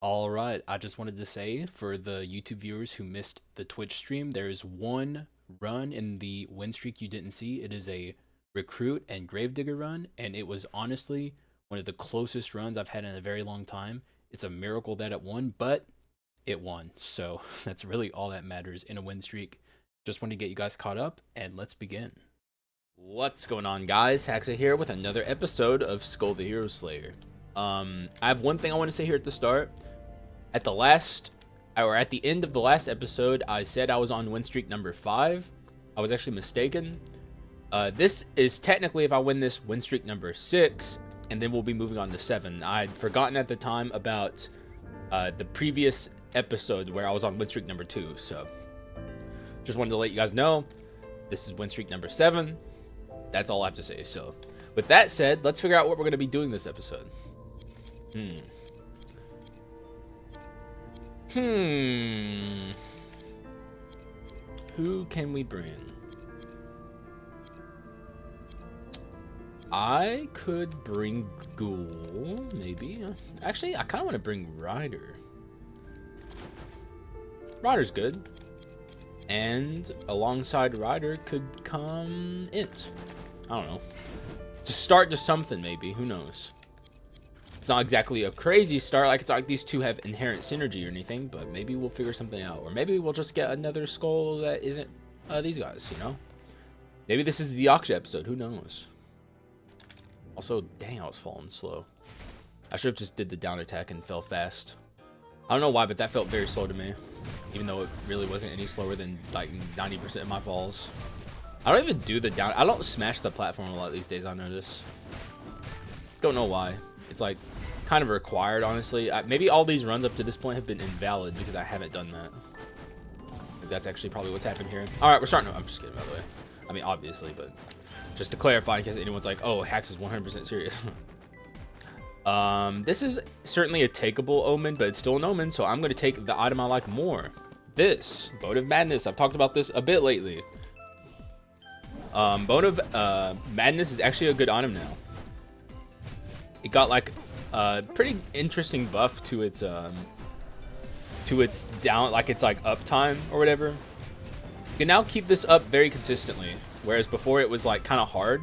All right, I just wanted to say for the YouTube viewers who missed the Twitch stream, there is one run in the win streak you didn't see. It is a recruit and gravedigger run, and it was honestly one of the closest runs I've had in a very long time. It's a miracle that it won, but it won. So that's really all that matters in a win streak. Just want to get you guys caught up, and let's begin. What's going on, guys? Haxa here with another episode of Skul the Hero Slayer. I have one thing I want to say here at the start. At the end of the last episode, I said I was on win streak number 5. I was actually mistaken. This is technically, if I win this, win streak number 6, and then we'll be moving on to 7. I'd forgotten at the time about the previous episode where I was on win streak number 2, so just wanted to let you guys know this is win streak number 7. That's all I have to say. So with that said, let's figure out what we're going to be doing this episode. Who can we bring? I could bring Ghoul, maybe. Actually, I kind of want to bring Ryder. Ryder's good. And alongside Ryder could come Int. I don't know. To start to something, maybe. Who knows? It's not exactly a crazy start, like it's not like these two have inherent synergy or anything, but maybe we'll figure something out. Or maybe we'll just get another Skul that isn't these guys, you know? Maybe this is the Haxa episode, who knows? Also, dang, I was falling slow. I should have just did the down attack and fell fast. I don't know why, but that felt very slow to me. Even though it really wasn't any slower than like 90% of my falls. I don't even do the down, I don't smash the platform a lot these days, I notice. Don't know why. It's like kind of required, honestly. Maybe all these runs up to this point have been invalid because I haven't done that. That's actually probably what's happened here. All right, we're starting. I'm just kidding, by the way. I mean, obviously, but just to clarify, in case anyone's like, "Oh, Hax is 100% serious." This is certainly a takeable omen, but it's still an omen, so I'm going to take the item I like more. This Bone of Madness. I've talked about this a bit lately. Bone of Madness is actually a good item now. It got like a pretty interesting buff to its down, like it's like uptime or whatever. You can now keep this up very consistently, whereas before it was like kind of hard.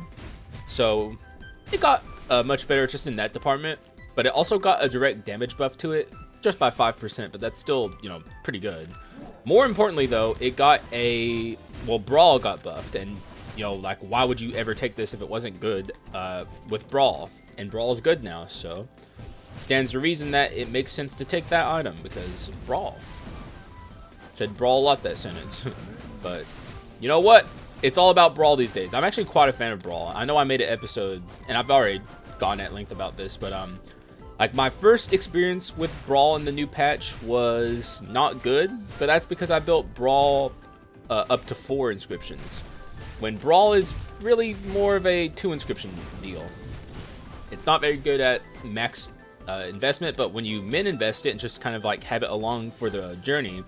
So it got much better just in that department, but it also got a direct damage buff to it just by 5%, but that's still, you know, pretty good. More importantly though, it got Brawl got buffed, and you know, like, why would you ever take this if it wasn't good with Brawl? And Brawl is good now, so stands to reason that it makes sense to take that item, because Brawl. Said Brawl a lot, that sentence. But you know what? It's all about Brawl these days. I'm actually quite a fan of Brawl. I know I made an episode, and I've already gone at length about this, but like my first experience with Brawl in the new patch was not good, but that's because I built Brawl up to 4 inscriptions. When Brawl is really more of a 2 inscription deal. It's not very good at max investment, but when you min invest it and just kind of like have it along for the journey,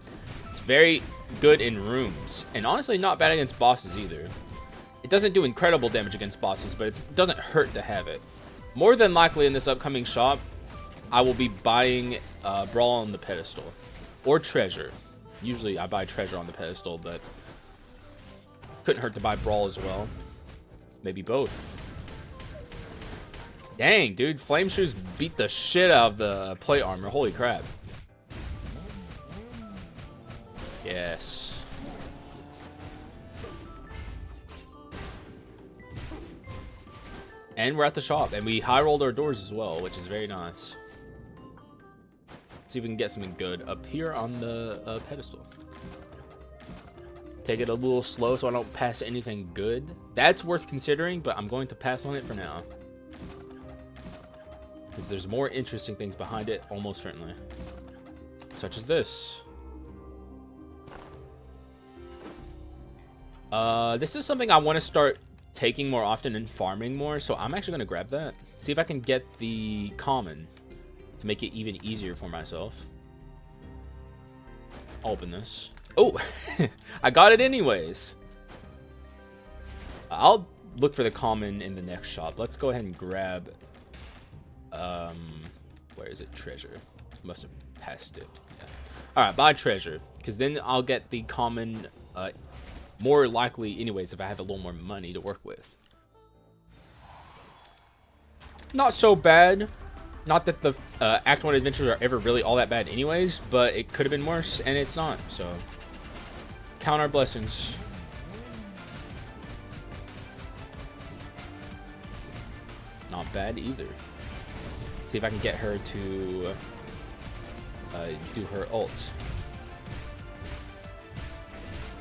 it's very good in rooms, and honestly not bad against bosses either. It doesn't do incredible damage against bosses, but it doesn't hurt to have it. More than likely in this upcoming shop, I will be buying Brawl on the pedestal, or Treasure. Usually I buy Treasure on the pedestal, but couldn't hurt to buy Brawl as well. Maybe both. Dang, dude, Flame Shoes beat the shit out of the plate armor. Holy crap. Yes. And we're at the shop, and we high rolled our doors as well, which is very nice. Let's see if we can get something good up here on the pedestal. Take it a little slow so I don't pass anything good. That's worth considering, but I'm going to pass on it for now. Because there's more interesting things behind it, almost certainly. Such as this. This is something I want to start taking more often and farming more, so I'm actually going to grab that. See if I can get the common to make it even easier for myself. I'll open this. Oh, I got it anyways. I'll look for the common in the next shop. Let's go ahead and grab, where is it? Treasure. Must have past it. Yeah. Alright, buy treasure. Because then I'll get the common, more likely anyways if I have a little more money to work with. Not so bad. Not that the Act 1 adventures are ever really all that bad anyways, but it could have been worse, and it's not, so... Count our blessings. Not bad either. See if I can get her to do her ult.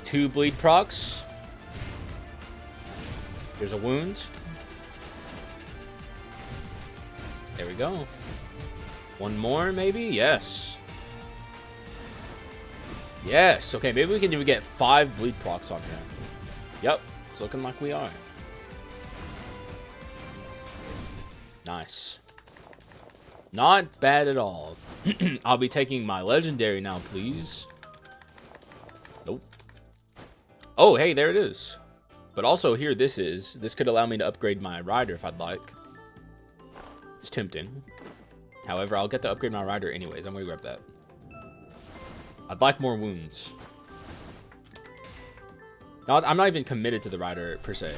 2 bleed procs. There's a wound. There we go. 1 more, maybe? Yes. Yes. Okay, maybe we can even get 5 bleed procs on here. Yep, it's looking like we are. Nice. Not bad at all. I'll be taking my legendary now, please. Nope. Oh, hey, there it is. But also here, this could allow me to upgrade my rider if I'd like. It's tempting. However, I'll get to upgrade my rider anyways. I'm gonna grab that. I'd like more wounds. No, I'm not even committed to the rider per se.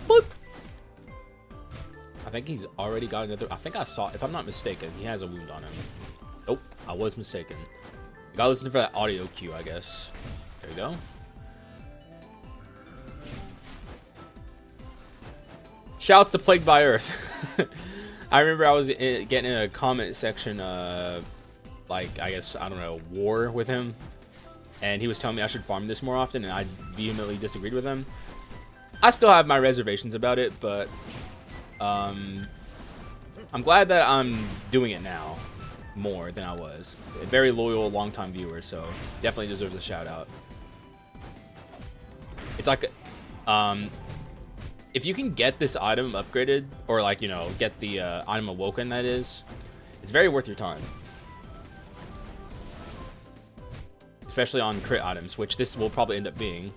Boop. I think he's already got another. I think I saw, if I'm not mistaken, he has a wound on him. Nope, I was mistaken. You gotta listen for that audio cue, I guess. There we go. Shouts to Plagued by Earth. I remember I was getting in a comment section, like, I guess, I don't know, war with him. And he was telling me I should farm this more often, and I vehemently disagreed with him. I still have my reservations about it, but I'm glad that I'm doing it now more than I was. A very loyal, long-time viewer, so definitely deserves a shout-out. It's like, if you can get this item upgraded, or like, you know, get the item awoken, that is, it's very worth your time. Especially on crit items, which this will probably end up being.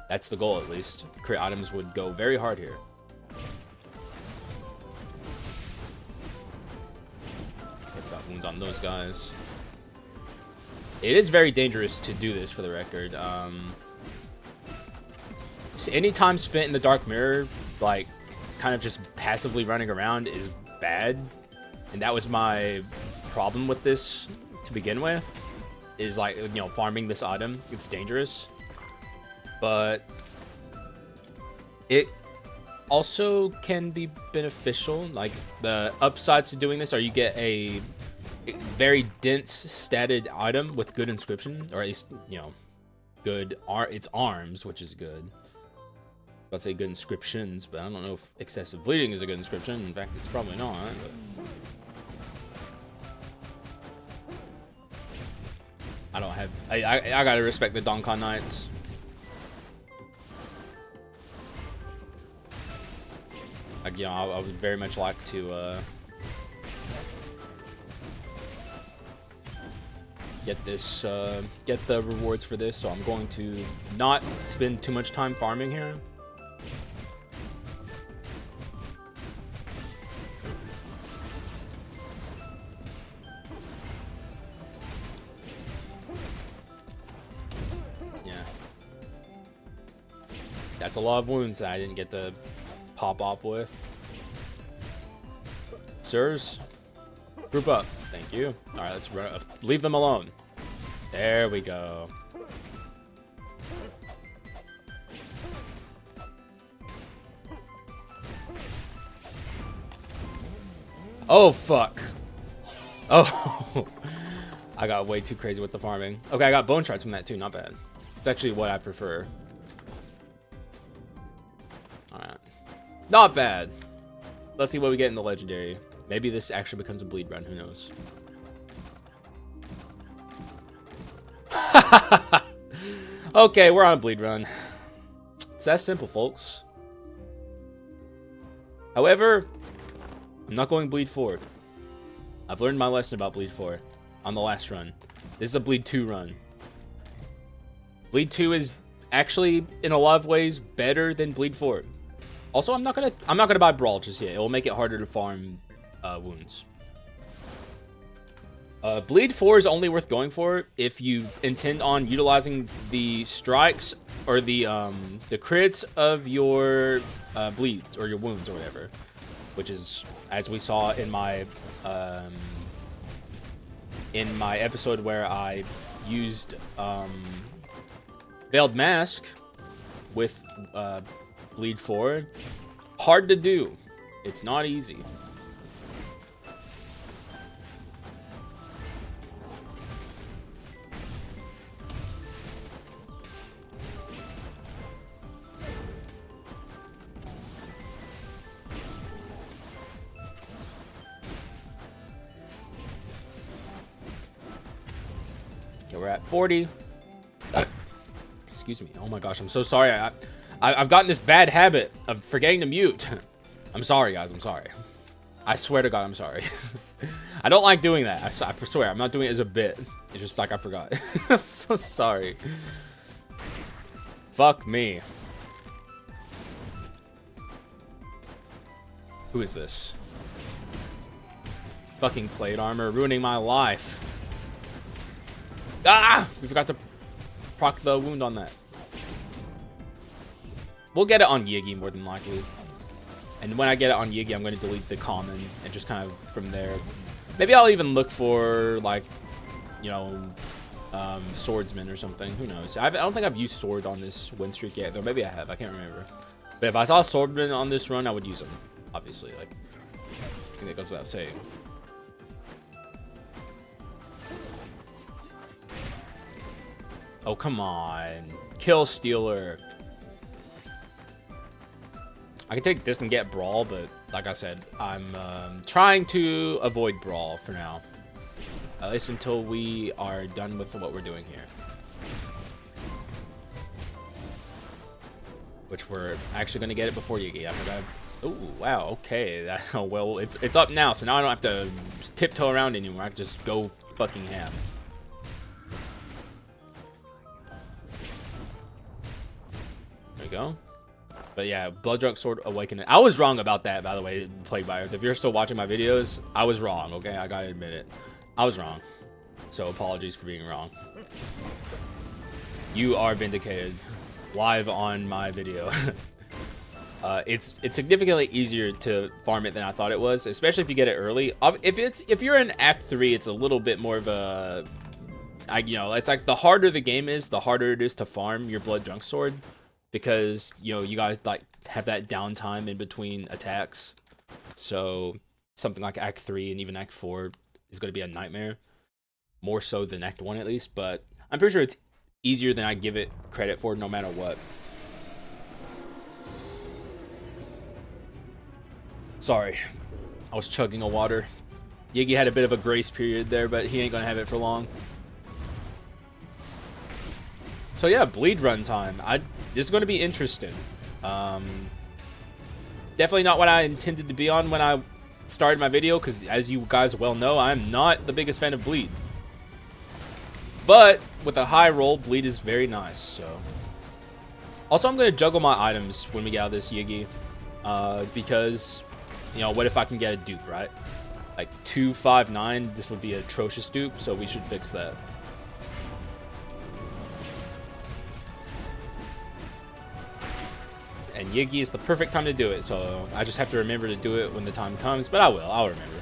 That's the goal, at least. Crit items would go very hard here. Got wounds on those guys. It is very dangerous to do this, for the record. Any time spent in the Dark Mirror, like, kind of just passively running around is bad. And that was my problem with this to begin with. Is like, you know, farming this item. It's dangerous. But it also can be beneficial. Like, the upsides to doing this are you get a very dense statted item with good inscription, or at least, you know, good its arms, which is good. I'd say good inscriptions, but I don't know if excessive bleeding is a good inscription. In fact, it's probably not. But I don't have. I gotta respect the Donkan Knights. Like, you know, I would very much like to get this, get the rewards for this. So I'm going to not spend too much time farming here. That's a lot of wounds that I didn't get to pop up with. Sirs, group up. Thank you. All right, let's run. Leave them alone. There we go. Oh, fuck. Oh. I got way too crazy with the farming. Okay, I got bone shards from that too. Not bad. It's actually what I prefer. Not bad. Let's see what we get in the legendary. Maybe this actually becomes a bleed run. Who knows? Okay, we're on a bleed run. It's that simple, folks. However, I'm not going bleed 4. I've learned my lesson about bleed 4 on the last run. This is a bleed 2 run. Bleed 2 is actually, in a lot of ways, better than bleed 4. Also, I'm not gonna buy Brawl just yet. It will make it harder to farm wounds. Bleed 4 is only worth going for if you intend on utilizing the strikes or the crits of your bleeds or your wounds or whatever, which is, as we saw in my episode where I used Veiled Mask with Bleed 4. Hard to do. It's not easy. Okay, we're at 40. Excuse me. Oh my gosh, I'm so sorry. I've gotten this bad habit of forgetting to mute. I'm sorry, guys. I'm sorry. I swear to God, I'm sorry. I don't like doing that. I swear, I'm not doing it as a bit. It's just like I forgot. I'm so sorry. Fuck me. Who is this? Fucking plate armor, ruining my life. Ah! We forgot to proc the wound on that. We'll get it on Yigi more than likely. And when I get it on Yigi, I'm going to delete the common and just kind of from there. Maybe I'll even look for, like, you know, swordsman or something. Who knows? I don't think I've used sword on this win streak yet, though. Maybe I have. I can't remember. But if I saw swordman on this run, I would use them. Obviously, like, I think that goes without saying. Oh, come on. Kill Stealer. I can take this and get Brawl, but like I said, I'm trying to avoid Brawl for now. At least until we are done with what we're doing here. Which we're actually going to get it before Yigi. I forgot. Oh, wow. Okay. Well, it's up now, so now I don't have to tiptoe around anymore. I can just go fucking ham. There we go. But yeah, Blood Drunk Sword Awakening. I was wrong about that, by the way, Plague Buyers. If you're still watching my videos, I was wrong, okay? I gotta admit it. I was wrong. So apologies for being wrong. You are vindicated. Live on my video. It's significantly easier to farm it than I thought it was, especially if you get it early. If you're in Act 3, it's a little bit more of a... you know, it's like the harder the game is, the harder it is to farm your Blood Drunk Sword. Because, you know, you gotta, like, have that downtime in between attacks. So, something like Act 3 and even Act 4 is gonna be a nightmare. More so than Act 1, at least. But I'm pretty sure it's easier than I give it credit for, no matter what. Sorry. I was chugging a water. Yigi had a bit of a grace period there, but he ain't gonna have it for long. So yeah, bleed run time. This is going to be interesting. Definitely not what I intended to be on when I started my video, because as you guys well know, I'm not the biggest fan of bleed. But with a high roll, bleed is very nice. So, also I'm going to juggle my items when we get out of this Yigi, because, you know, what if I can get a dupe, right? Like 259, this would be an atrocious dupe, so we should fix that. And Yigi is the perfect time to do it, so I just have to remember to do it when the time comes, but I will. I'll remember.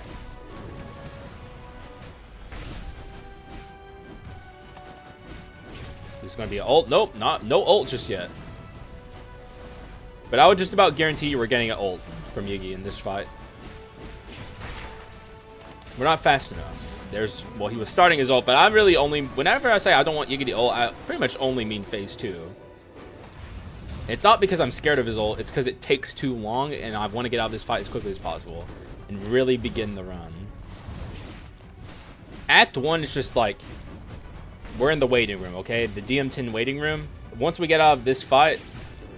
This is going to be an ult. Nope, no ult just yet. But I would just about guarantee you we're getting an ult from Yigi in this fight. We're not fast enough. Well, he was starting his ult, but I'm really only... Whenever I say I don't want Yigi to ult, I pretty much only mean phase 2. It's not because I'm scared of his ult, it's because it takes too long, and I want to get out of this fight as quickly as possible and really begin the run. Act 1 is just like, we're in the waiting room, okay? The DM10 waiting room. Once we get out of this fight,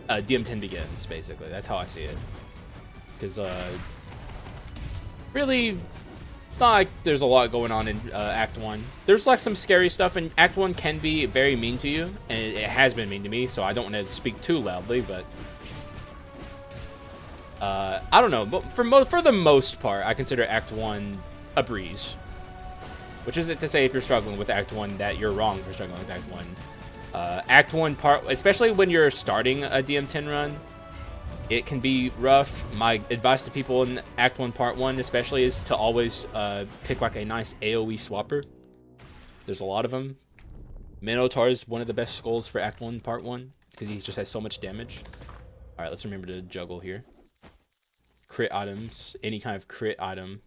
DM10 begins, basically. That's how I see it. Because, really... It's not like there's a lot going on in Act 1. There's like some scary stuff, and Act 1 can be very mean to you, and it has been mean to me, so I don't want to speak too loudly, but... I don't know, but for the most part, I consider Act 1 a breeze. Which isn't to say if you're struggling with Act 1 that you're wrong for struggling with Act 1. Act 1 part, especially when you're starting a DM10 run, it can be rough. My advice to people in Act 1 Part 1 especially is to always pick like a nice AoE swapper. There's a lot of them. Minotaur is one of the best skulls for Act 1 Part 1 because he just has so much damage. Alright, let's remember to juggle here. Crit items, any kind of crit item.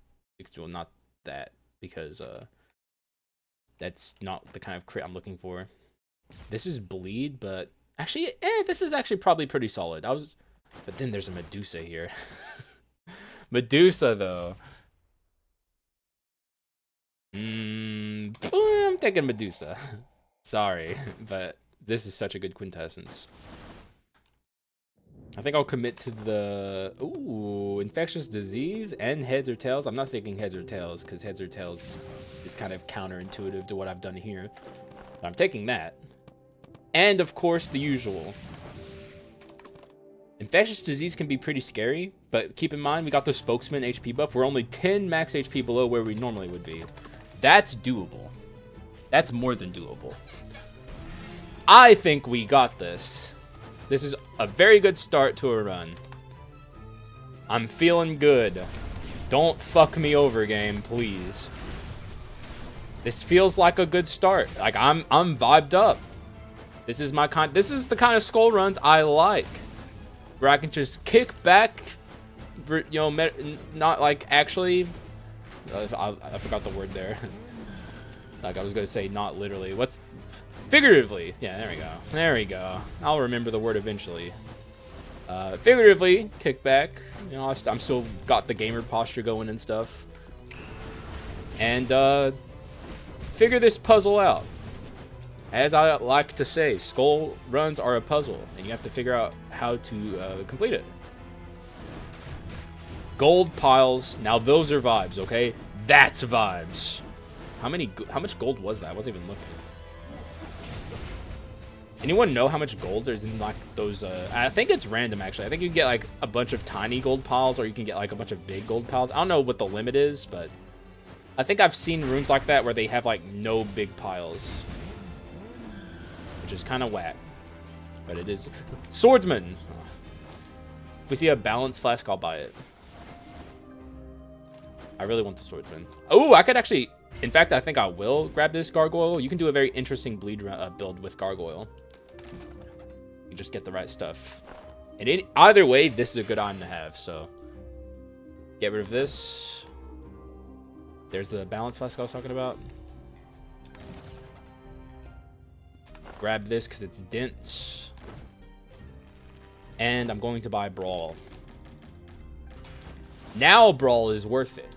Well, not that, because that's not the kind of crit I'm looking for. This is bleed, but actually, this is actually probably pretty solid. But then there's a Medusa here. Medusa, though. I'm taking Medusa. Sorry, but this is such a good quintessence. I think I'll commit to the... Ooh, infectious disease and heads or tails. I'm not thinking heads or tails, because heads or tails is kind of counterintuitive to what I've done here. But I'm taking that. And, of course, the usual. Infectious disease can be pretty scary, but keep in mind, we got the spokesman HP buff. We're only 10 max HP below where we normally would be. That's doable. That's more than doable. I think we got this. This is a very good start to a run. I'm feeling good. Don't fuck me over, game, please. This feels like a good start. Like I'm vibed up. This is the kind of skull runs I like. Where I can just kick back, you know, not like actually, I forgot the word there. Like I was gonna say not literally. What's figuratively? Yeah, there we go. There we go. I'll remember the word eventually. Figuratively, kick back. You know, I'm still got the gamer posture going and stuff. And figure this puzzle out. As I like to say, skull runs are a puzzle, and you have to figure out how to complete it. Gold piles. Now those are vibes, okay? That's vibes. How much gold was that? I wasn't even looking. Anyone know how much gold there's in like those? I think it's random actually. I think you can get like a bunch of tiny gold piles, or you can get like a bunch of big gold piles. I don't know what the limit is, but I think I've seen rooms like that where they have like no big piles, which is kind of whack. But it is swordsman. If we see a balanced flask, I'll buy it. I really want the swordsman. Oh, I could actually. In fact, I think I will grab this gargoyle. You can do a very interesting bleed build with gargoyle. You just get the right stuff. And either way, this is a good item to have. So get rid of this. There's the balance flask I was talking about. Grab this because it's dense. And I'm going to buy Brawl. Now Brawl is worth it.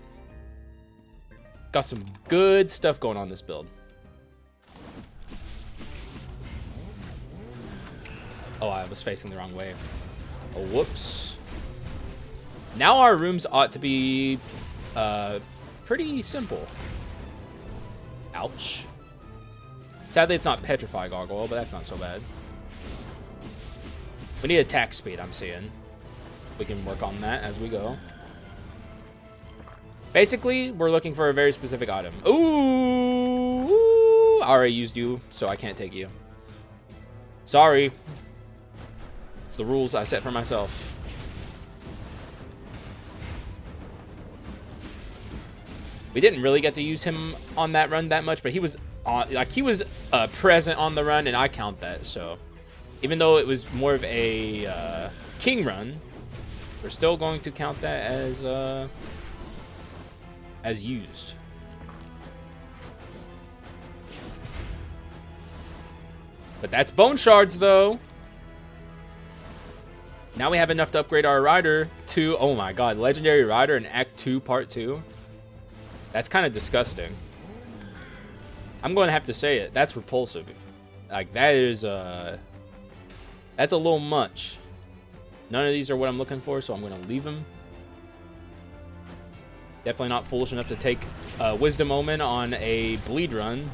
Got some good stuff going on this build. Oh, I was facing the wrong way. Oh, whoops. Now our rooms ought to be pretty simple. Ouch. Sadly, it's not Petrify Gargoyle, but that's not so bad. We need attack speed, I'm seeing. We can work on that as we go. Basically, we're looking for a very specific item. Ooh! I already used you, so I can't take you. Sorry. It's the rules I set for myself. We didn't really get to use him on that run that much, but he was present on the run, and I count that. So, even though it was more of a king run, we're still going to count that as used. But that's bone shards, though. Now we have enough to upgrade our rider to, oh my god, legendary rider in Act 2 Part 2. That's kind of disgusting. I'm going to have to say it. That's repulsive. Like, that is, that's a little much. None of these are what I'm looking for, so I'm going to leave them. Definitely not foolish enough to take Wisdom Omen on a bleed run.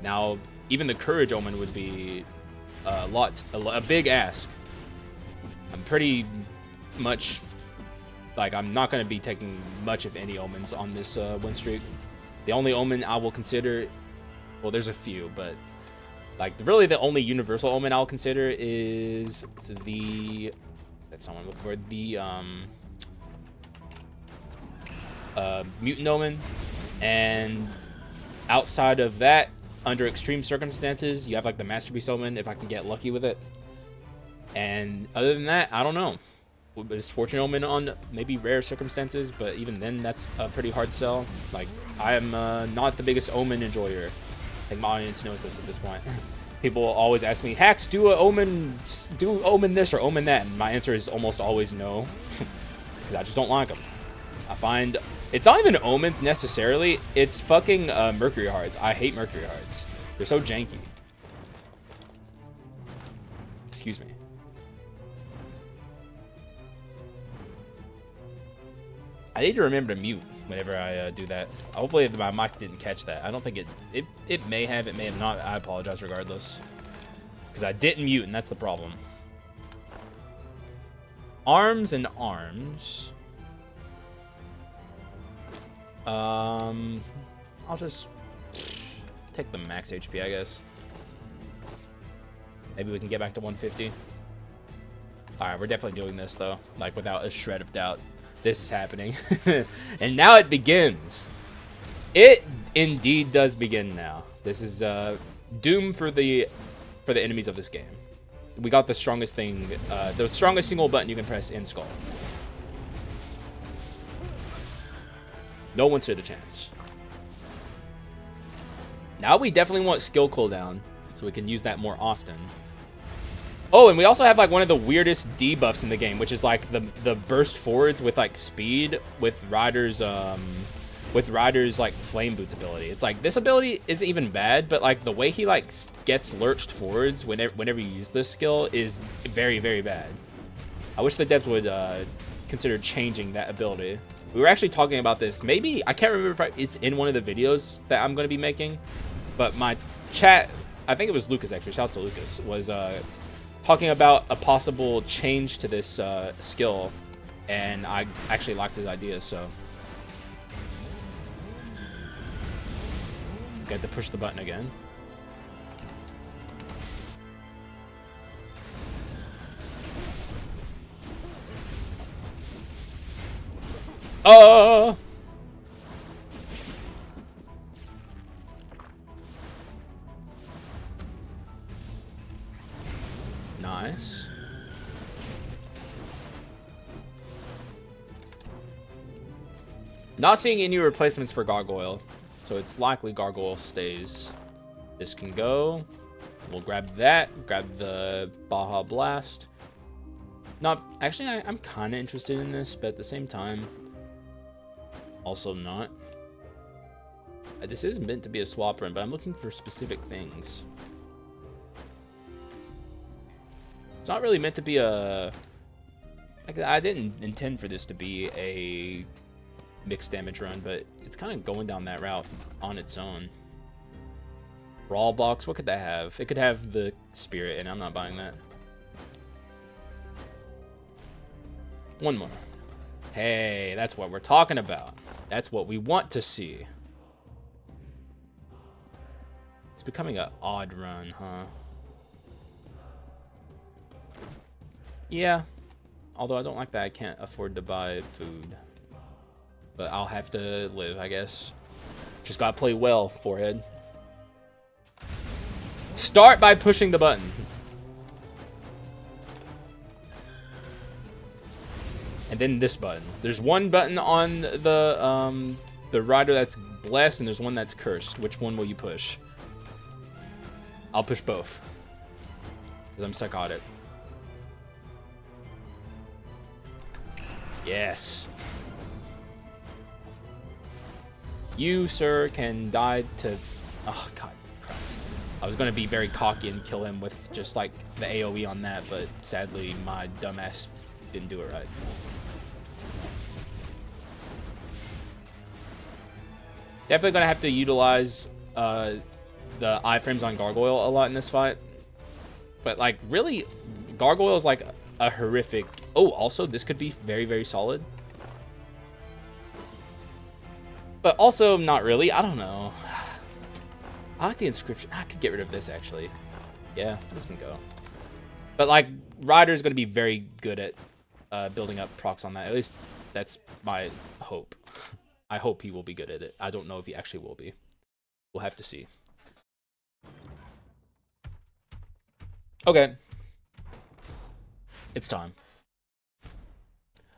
Now, even the Courage Omen would be a big ask. I'm pretty much, like, I'm not going to be taking much, if any, omens on this win streak. The only omen I will consider, well, there's a few, but like really the only universal omen I'll consider is the, that's not what I'm looking for, the mutant omen. And outside of that, under extreme circumstances, you have like the masterpiece omen if I can get lucky with it. And other than that, I don't know. Is fortune omen on maybe rare circumstances, but even then that's a pretty hard sell. Like, I am not the biggest omen enjoyer. I think my audience knows this at this point. People always ask me, Hax, do omen this or omen that, and my answer is almost always no, because I just don't like them. I find it's not even omens necessarily, it's fucking Mercury Hearts. I hate Mercury Hearts. They're so janky. Excuse me. I need to remember to mute whenever I do that. Hopefully my mic didn't catch that. I don't think it may have, it may have not. I apologize regardless. Because I didn't mute, and that's the problem. Arms and arms. I'll just take the max HP, I guess. Maybe we can get back to 150. Alright, we're definitely doing this, though. Like, without a shred of doubt. This is happening. And now it begins. It indeed does begin now. This is doom for the enemies of this game. We got the strongest thing, the strongest single button you can press in Skul. No one stood a chance. Now we definitely want skill cooldown, so we can use that more often. Oh, and we also have like one of the weirdest debuffs in the game, which is like the burst forwards with like speed with Ryder's like flame boots ability. It's like this ability isn't even bad, but like the way he like gets lurched forwards whenever you use this skill is very, very bad. I wish the devs would consider changing that ability. We were actually talking about this. Maybe I can't remember if it's in one of the videos that I'm going to be making, but my chat, I think it was Lucas actually. Shout out to Lucas, was talking about a possible change to this skill, and I actually liked his idea, so got to push the button again. Oh! Nice. Not seeing any replacements for Gargoyle, so it's likely Gargoyle stays. This can go. We'll grab that. Grab the Baja Blast. Not actually. I'm kind of interested in this, but at the same time, also not. This is meant to be a swap run, but I'm looking for specific things. It's not really meant to be a... Like, I didn't intend for this to be a mixed damage run, but it's kind of going down that route on its own. Brawl box, what could that have? It could have the spirit, and I'm not buying that. One more. Hey, that's what we're talking about. That's what we want to see. It's becoming an odd run, huh? Yeah. Although I don't like that I can't afford to buy food. But I'll have to live, I guess. Just gotta play well, forehead. Start by pushing the button. And then this button. There's one button on the rider that's blessed, and there's one that's cursed. Which one will you push? I'll push both, because I'm psychotic. Yes. You, sir, can die to... Oh, God Christ. I was going to be very cocky and kill him with just, like, the AoE on that, but sadly, my dumbass didn't do it right. Definitely going to have to utilize the iframes on Gargoyle a lot in this fight. But, like, really, Gargoyle is, like, a horrific... Oh, also, this could be very, very solid. But also not really. I don't know. I like the inscription. I could get rid of this actually. Yeah, this can go. But like, Ryder's going to be very good at building up procs on that. At least that's my hope. I hope he will be good at it. I don't know if he actually will be. We'll have to see. Okay. It's time.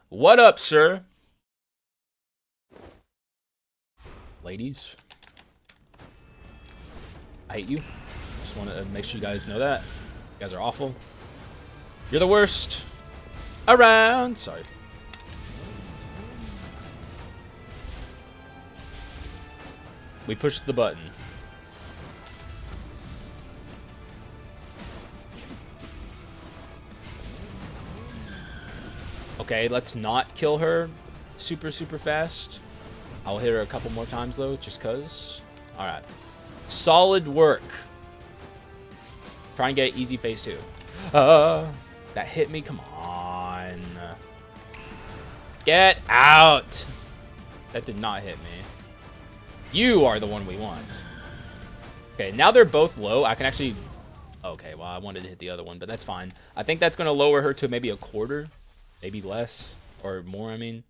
What up, sir? Ladies. I hate you. Just want to make sure you guys know that. You guys are awful. You're the worst around. Sorry. We pushed the button. Okay, let's not kill her super fast. I'll hit her a couple more times though, just cause. Alright. Solid work. Try and get easy phase 2. That hit me, come on. Get out. That did not hit me. You are the one we want. Okay, now they're both low. I can actually... Okay, well, I wanted to hit the other one, but that's fine. I think that's going to lower her to maybe a quarter. Maybe less. Or more, I mean.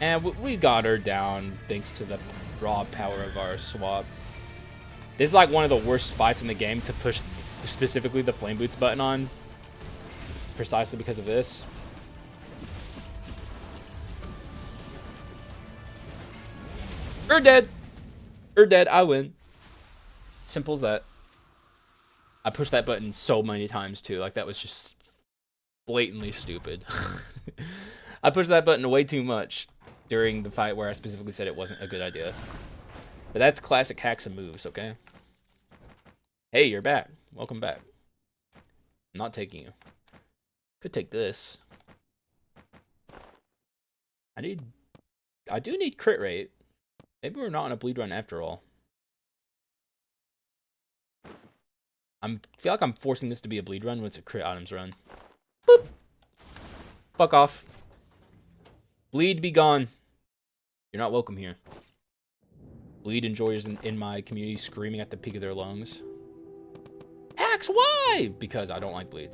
And we got her down thanks to the raw power of our swap. This is like one of the worst fights in the game to push specifically the Flame Boots button on. Precisely because of this. You're dead. You're dead. I win. Simple as that. I pushed that button so many times too. Like that was just blatantly stupid. I pushed that button way too much during the fight where I specifically said it wasn't a good idea. But that's classic Haxa moves, okay? Hey, you're back. Welcome back. I'm not taking you. Could take this. I do need crit rate. Maybe we're not on a bleed run after all. I feel like I'm forcing this to be a bleed run when it's a crit items run. Boop. Fuck off. Bleed be gone. You're not welcome here. Bleed enjoyers in my community screaming at the peak of their lungs. Hax, why? Because I don't like bleed.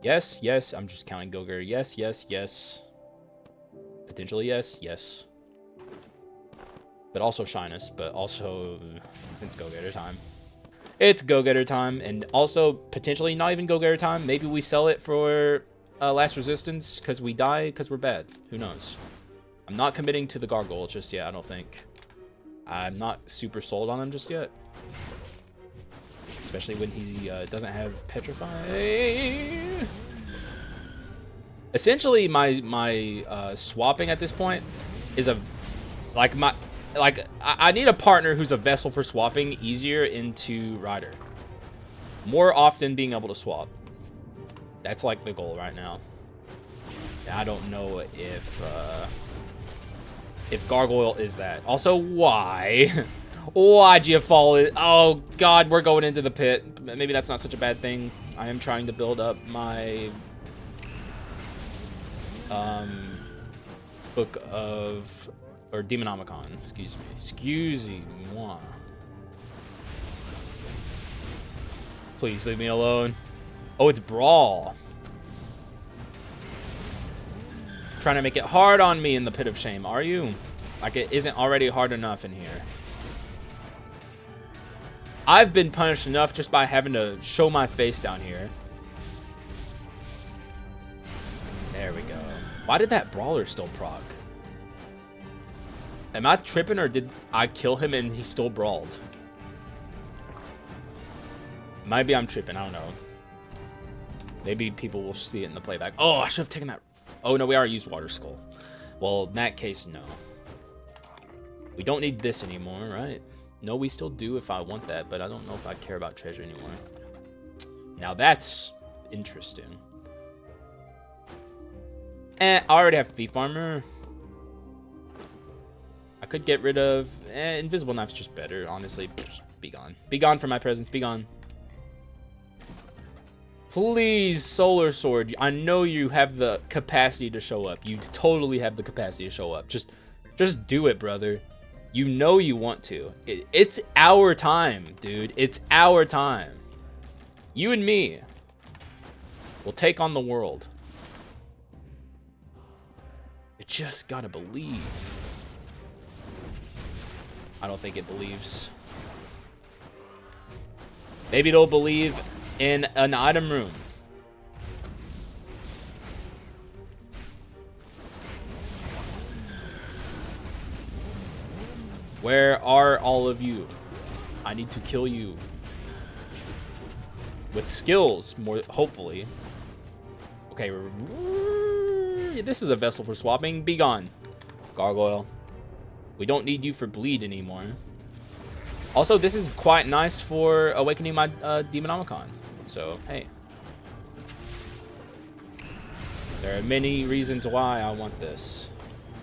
Yes. I'm just counting Go-Getter. Yes. Potentially yes. But also Shyness, but also it's Go-Getter time. It's Go-Getter time, and also potentially not even Go-Getter time. Maybe we sell it for last resistance because we die because we're bad. Who knows? I'm not committing to the Gargoyle just yet, I don't think. I'm not super sold on him just yet. Especially when he doesn't have Petrify. Essentially, my swapping at this point is I need a partner who's a vessel for swapping easier into Rider. More often being able to swap. That's like the goal right now. I don't know if Gargoyle is that. Also, why? Why'd you fall in? Oh God, we're going into the pit. Maybe that's not such a bad thing. I am trying to build up my book of, or Demonomicon, excuse me. Excusez-moi. Please leave me alone. Oh, it's Brawl. Trying to make it hard on me in the pit of shame, are you? Like it isn't already hard enough in here. I've been punished enough just by having to show my face down here. There we go. Why did that Brawler still proc? Am I tripping or did I kill him and he still brawled? Maybe I'm tripping, I don't know. Maybe people will see it in the playback. Oh, I should have taken that. Oh no, we already used Water Skull. Well, in that case, no. We don't need this anymore, right? No, we still do if I want that, but I don't know if I care about treasure anymore. Now that's interesting. I already have Thief Armor. I could get rid of... Invisible Knife's just better, honestly. Be gone. Be gone from my presence. Be gone. Please, Solar Sword. I know you have the capacity to show up. You totally have the capacity to show up. Just do it, brother. You know you want to. It's our time, dude. It's our time. You and me will take on the world. You just gotta believe. I don't think it believes. Maybe it'll believe in an item room. Where are all of you? I need to kill you. With skills, more hopefully. Okay, this is a vessel for swapping. Be gone, gargoyle. We don't need you for bleed anymore. Also, this is quite nice for awakening my Demonomicon. So, hey. There are many reasons why I want this.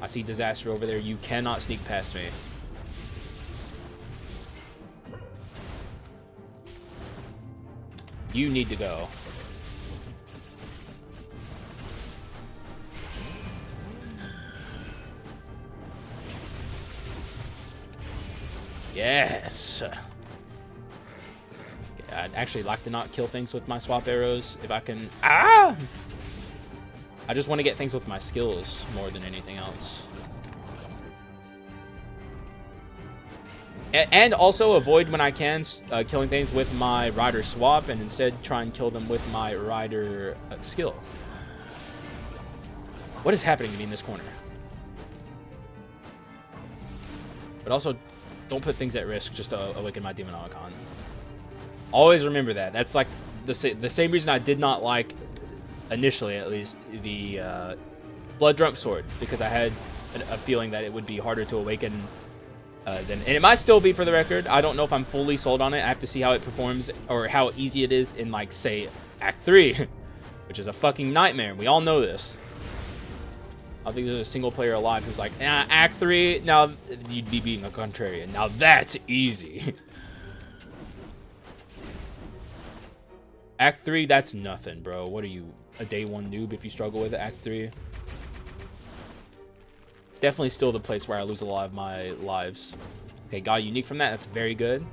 I see Disaster over there. You cannot sneak past me. You need to go. Yes. Okay, I'd actually like to not kill things with my swap arrows if I can. Ah! I just want to get things with my skills more than anything else. And also avoid when I can killing things with my rider swap and instead try and kill them with my rider skill. What is happening to me in this corner? But also, don't put things at risk just to awaken my Demonomicon. Always remember that. That's like the same reason I did not like, initially at least, the Blood Drunk Sword. Because I had a feeling that it would be harder to awaken and it might still be, for the record. I don't know if I'm fully sold on it. I have to see how it performs or how easy it is in, like, say, Act 3. Which is a fucking nightmare. We all know this. I don't think there's a single player alive who's like, Act 3, now you'd be being a contrarian. Now that's easy. Act 3, that's nothing, bro. What are you, a day one noob if you struggle with Act 3? It's definitely still the place where I lose a lot of my lives. Okay, got a unique from that. That's very good.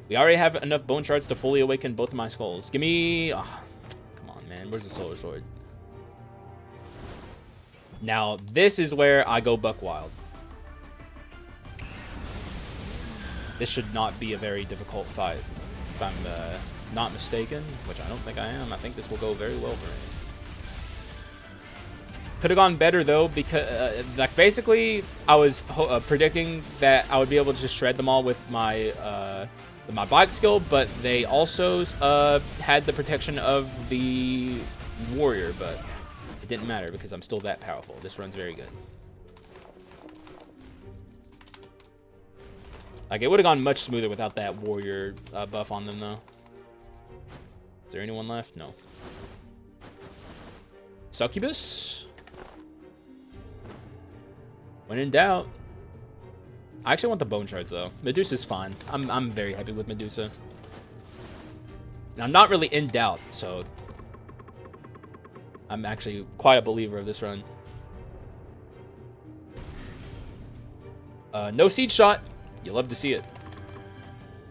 We already have enough bone shards to fully awaken both of my skulls. Give me... Oh, come on, man. Where's the Solar Sword? Now, this is where I go buck wild. This should not be a very difficult fight, if I'm not mistaken, which I don't think I am. I think this will go very well for me. Could have gone better, though, because, like, basically, I was predicting that I would be able to just shred them all with my bike skill, but they also had the protection of the warrior, but it didn't matter because I'm still that powerful. This run's very good. Like, it would have gone much smoother without that warrior buff on them, though. Is there anyone left? No. Succubus? When in doubt. I actually want the bone shards, though. Medusa's fine. I'm very happy with Medusa. And I'm not really in doubt, so I'm actually quite a believer of this run. No Siege Shot. You love to see it.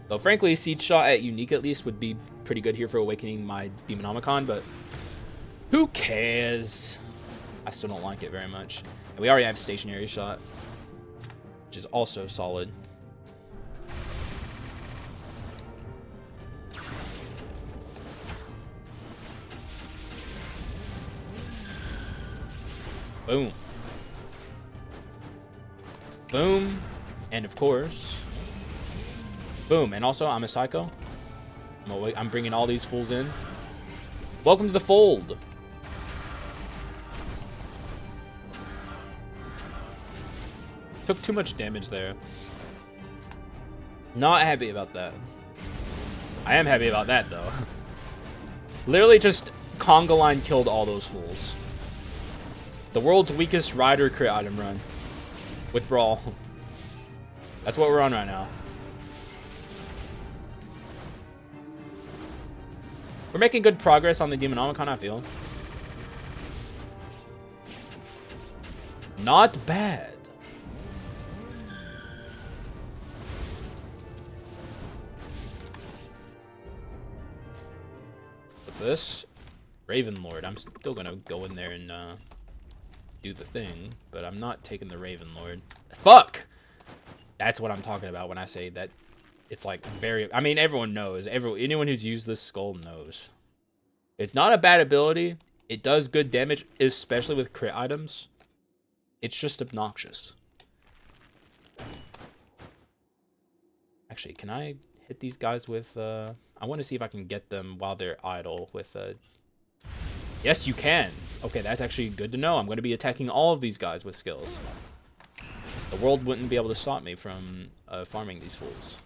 Though, frankly, Siege Shot at Unique, at least, would be pretty good here for awakening my Demonomicon, but who cares? I still don't like it very much. And we already have Stationary Shot, which is also solid. Boom. Boom. And of course, boom. And also, I'm a psycho. I'm bringing all these fools in. Welcome to the fold. Took too much damage there. Not happy about that. I am happy about that, though. Literally just conga line killed all those fools. The world's weakest rider crit item run. With Brawl. That's what we're on right now. We're making good progress on the Demonomicon, I feel. Not bad. What's this? Raven Lord. I'm still gonna go in there and do the thing, but I'm not taking the Raven Lord. Fuck! That's what I'm talking about when I say that it's like very... I mean, everyone knows. Anyone who's used this skull knows. It's not a bad ability. It does good damage, especially with crit items. It's just obnoxious. Actually, can I hit these guys with... I want to see if I can get them while they're idle with... Yes, you can. Okay, that's actually good to know. I'm going to be attacking all of these guys with skills. The world wouldn't be able to stop me from farming these fools.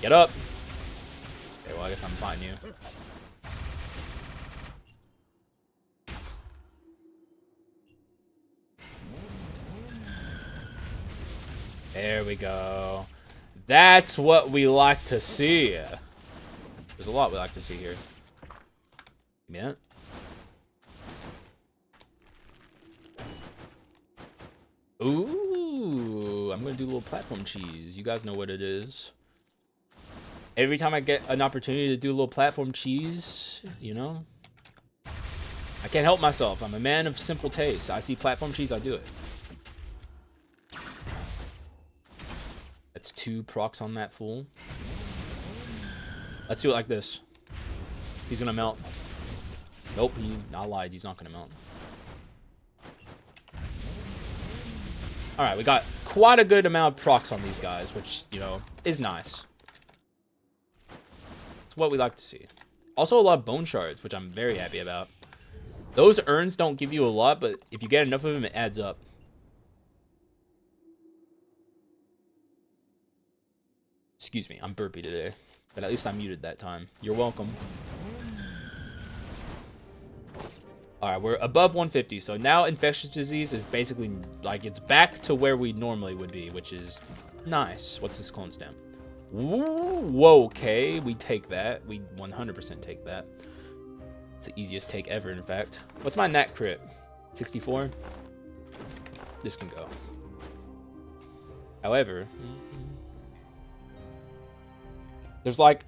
Get up! Okay, well, I guess I'm fighting you. There we go. That's what we like to see. There's a lot we like to see here. Yeah. Ooh, I'm gonna do a little platform cheese. You guys know what it is. Every time I get an opportunity to do a little platform cheese, you know, I can't help myself. I'm a man of simple taste. I see platform cheese, I do it. That's 2 procs on that fool. Let's do it like this. He's gonna melt. Nope, I lied. He's not gonna melt. Alright, we got quite a good amount of procs on these guys, which, you know, is nice. It's what we like to see. Also, a lot of bone shards, which I'm very happy about. Those urns don't give you a lot, but if you get enough of them, it adds up. Excuse me, I'm burpy today. But at least I muted that time. You're welcome. Alright, we're above 150, so now infectious disease is basically, like, it's back to where we normally would be, which is nice. What's this clone stamp? Whoa, okay, we take that. We 100% take that. It's the easiest take ever, in fact. What's my nat crit? 64? This can go. However, there's like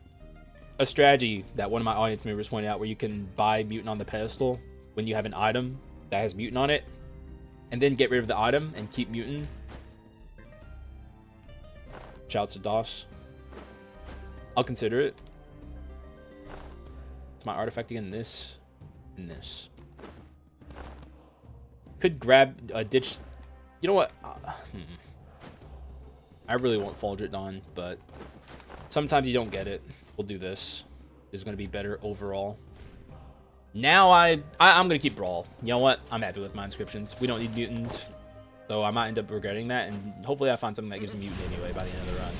a strategy that one of my audience members pointed out where you can buy mutant on the pedestal when you have an item that has mutant on it, and then get rid of the item and keep mutant. Shouts to DOS. I'll consider it. It's my artifact again, this and this. Could grab a ditch. You know what? I really want Faldret Dawn, but sometimes you don't get it. We'll do this. This is going to be better overall. Now I'm going to keep Brawl. You know what? I'm happy with my inscriptions. We don't need mutant, though I might end up regretting that, and hopefully I find something that gives me mutant anyway by the end of the run.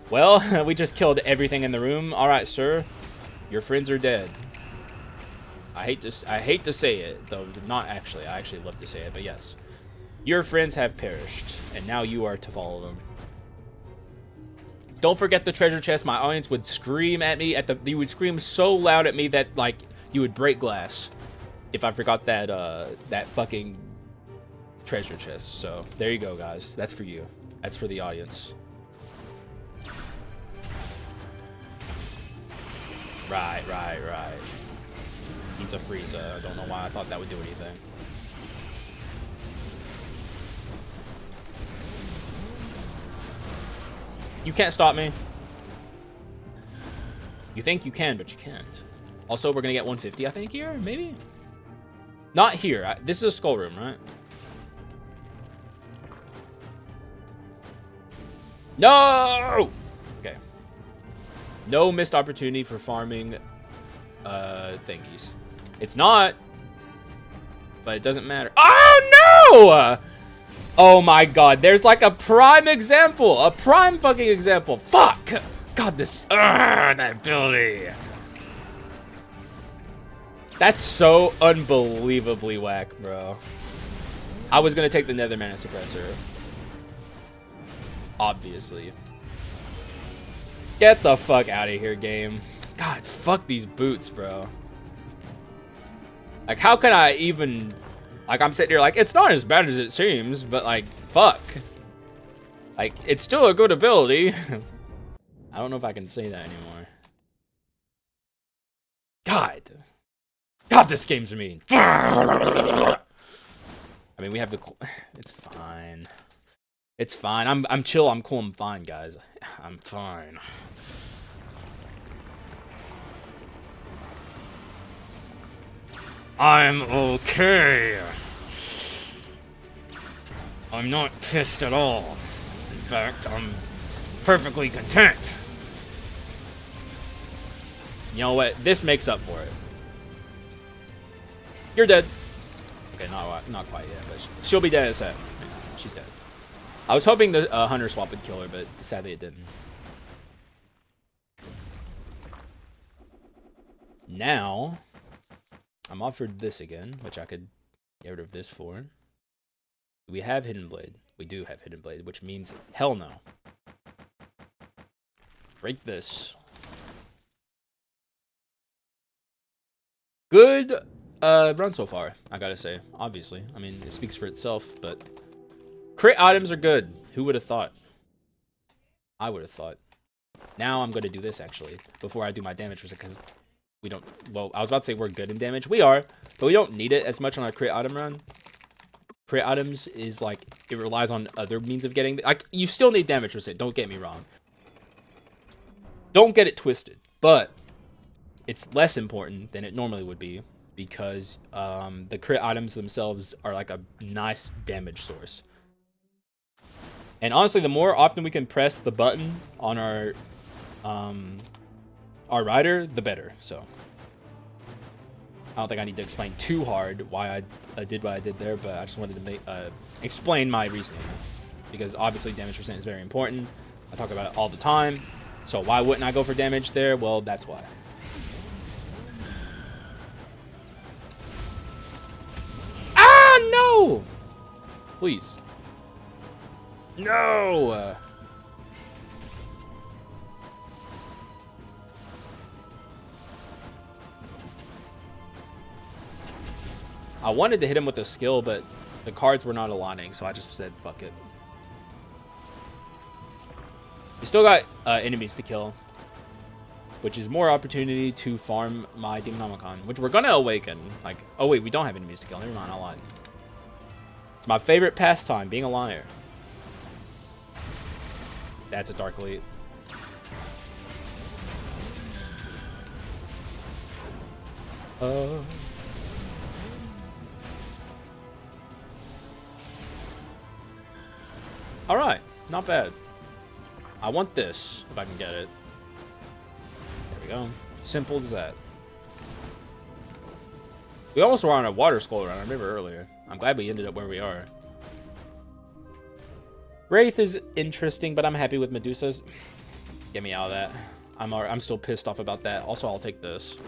Well, we just killed everything in the room. All right, sir. Your friends are dead. I hate to say it, though not actually. I actually love to say it, but yes. Your friends have perished, and now you are to follow them. Don't forget the treasure chest. My audience would scream at me you would scream so loud at me that like you would break glass if I forgot that that fucking treasure chest. So there you go, guys. That's for you. That's for the audience. Right. He's a Frieza. I don't know why I thought that would do anything. You can't stop me. You think you can, but you can't. Also, we're gonna get 150, I think, here, maybe? Not here. This is a skull room, right? No! Okay. No missed opportunity for farming thingies. It's not, but it doesn't matter. Oh, no! Oh my god, there's like a prime example. A prime fucking example. Fuck! God, that ability. That's so unbelievably whack, bro. I was gonna take the Nether Mana Suppressor. Obviously. Get the fuck out of here, game. God, fuck these boots, bro. Like, how can I even... Like, I'm sitting here like, it's not as bad as it seems, but, like, fuck. Like, it's still a good ability. I don't know if I can say that anymore. God. God, this game's mean. I mean, we have the... It's fine. It's fine. I'm chill. I'm cool. I'm fine, guys. I'm fine. I'm okay. I'm not pissed at all. In fact, I'm perfectly content. You know what? This makes up for it. You're dead. Okay, not quite yet, but she'll be dead in a sec. She's dead. I was hoping the Hunter swap would kill her, but sadly it didn't. Now, I'm offered this again, which I could get rid of this for. We have Hidden Blade. We do have Hidden Blade, which means hell no. Break this. Good run so far, I gotta say. Obviously. I mean, it speaks for itself, but... Crit items are good. Who would have thought? I would have thought. Now I'm going to do this, actually, before I do my damage, because we don't... Well, I was about to say we're good in damage. We are, but we don't need it as much on our crit item run. Crit items is, like, it relies on other means of getting... Like, you still need damage resist, don't get me wrong. Don't get it twisted, but it's less important than it normally would be, because the crit items themselves are, like, a nice damage source. And honestly, the more often we can press the button on our rider, the better. So I don't think I need to explain too hard why I did what I did there, but I just wanted to explain my reasoning, because obviously damage percent is very important. I talk about it all the time. So why wouldn't I go for damage there? Well, that's why. Ah, no! Please. No! I wanted to hit him with a skill, but the cards were not aligning, so I just said, fuck it. We still got enemies to kill, which is more opportunity to farm my Demonomicon, which we're gonna awaken. Like, oh wait, we don't have enemies to kill. Never mind, I lied. It's my favorite pastime, being a liar. That's a Dark Elite. Alright, not bad. I want this, if I can get it. There we go. Simple as that. We almost were on a water skull run, I remember earlier. I'm glad we ended up where we are. Wraith is interesting, but I'm happy with Medusa's. Get me out of that. I'm still pissed off about that. Also, I'll take this.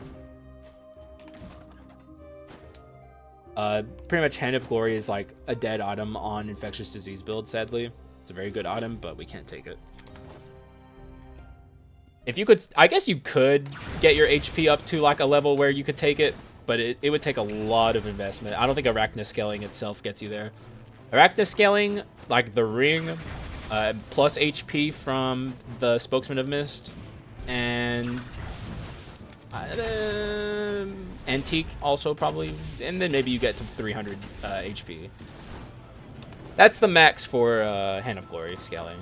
Pretty much Hand of Glory is like a dead item on infectious disease build, sadly. It's a very good item, but we can't take it. If you could, I guess you could get your HP up to like a level where you could take it, but it would take a lot of investment. I don't think Arachnoscaling itself gets you there. Arachnoscaling, like the ring, plus HP from the Spokesman of Mist, and Antique also probably, and then maybe you get to 300 HP. That's the max for Hand of Glory scaling.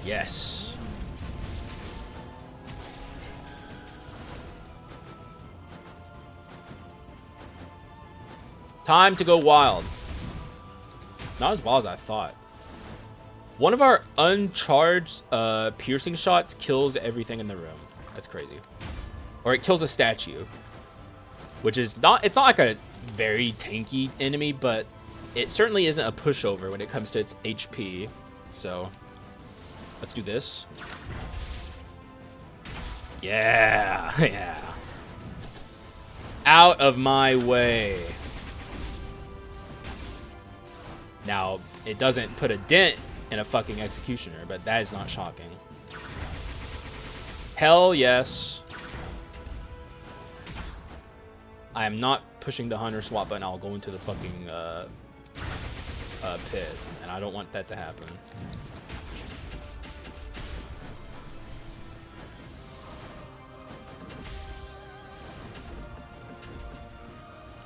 Yes. Time to go wild. Not as wild as I thought. One of our uncharged piercing shots kills everything in the room. That's crazy. Or it kills a statue. Which is not, it's not like a very tanky enemy, but it certainly isn't a pushover when it comes to its HP. So, let's do this. Yeah, yeah. Out of my way. Now, it doesn't put a dent in a fucking executioner, but that is not shocking. Hell yes. I am not pushing the hunter swap button. I'll go into the fucking pit, and I don't want that to happen.